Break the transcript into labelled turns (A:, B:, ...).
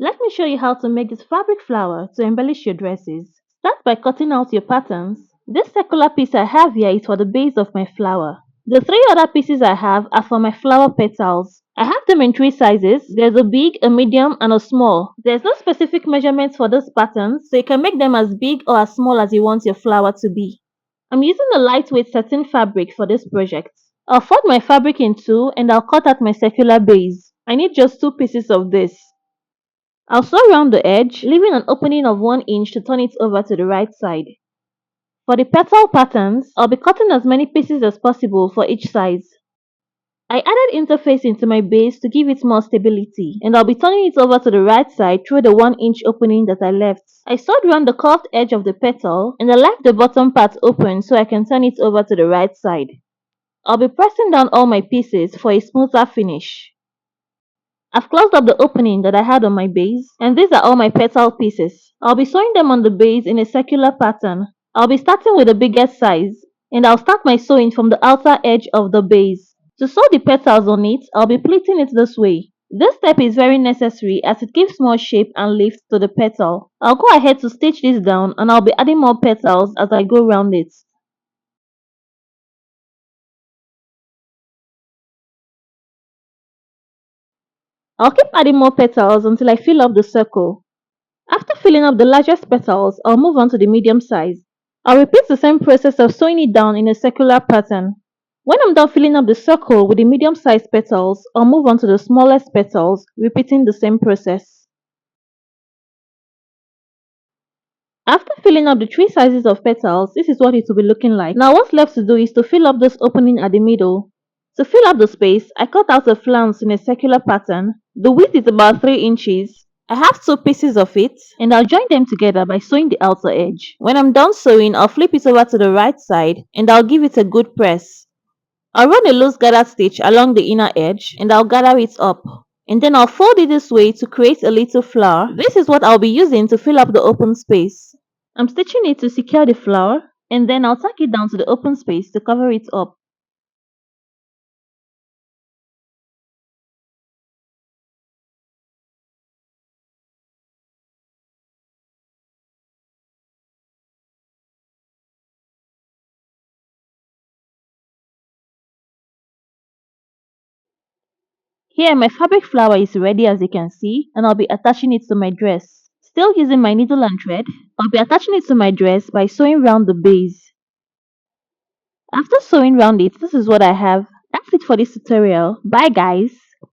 A: Let me show you how to make this fabric flower to embellish your dresses. Start by cutting out your patterns. This circular piece I have here is for the base of my flower. The three other pieces I have are for my flower petals. I have them in three sizes. There's a big, a medium, and a small. There's no specific measurements for these patterns, so you can make them as big or as small as you want your flower to be. I'm using a lightweight satin fabric for this project. I'll fold my fabric in two and I'll cut out my circular base. I need just two pieces of this. I'll sew around the edge, leaving an opening of 1 inch to turn it over to the right side. For the petal patterns, I'll be cutting as many pieces as possible for each size. I added interface into my base to give it more stability, and I'll be turning it over to the right side through the 1 inch opening that I left. I sewed around the curved edge of the petal and I left the bottom part open so I can turn it over to the right side. I'll be pressing down all my pieces for a smoother finish. I've closed up the opening that I had on my base, and these are all my petal pieces. I'll be sewing them on the base in a circular pattern. I'll be starting with the biggest size, and I'll start my sewing from the outer edge of the base. To sew the petals on it, I'll be pleating it this way. This step is very necessary as it gives more shape and lift to the petal. I'll go ahead to stitch this down and I'll be adding more petals as I go around it. I'll keep adding more petals until I fill up the circle. After filling up the largest petals, I'll move on to the medium size. I'll repeat the same process of sewing it down in a circular pattern. When I'm done filling up the circle with the medium sized petals, I'll move on to the smallest petals, repeating the same process. After filling up the three sizes of petals, this is what it will be looking like. Now what's left to do is to fill up this opening at the middle. To fill up the space, I cut out a flounce in a circular pattern. The width is about 3 inches. I have two pieces of it and I'll join them together by sewing the outer edge. When I'm done sewing, I'll flip it over to the right side and I'll give it a good press. I'll run a loose gather stitch along the inner edge and I'll gather it up. And then I'll fold it this way to create a little flower. This is what I'll be using to fill up the open space. I'm stitching it to secure the flower and then I'll tack it down to the open space to cover it up. Here my fabric flower is ready as you can see and I'll be attaching it to my dress. Still using my needle and thread, I'll be attaching it to my dress by sewing round the base. After sewing round it, this is what I have. That's it for this tutorial. Bye guys.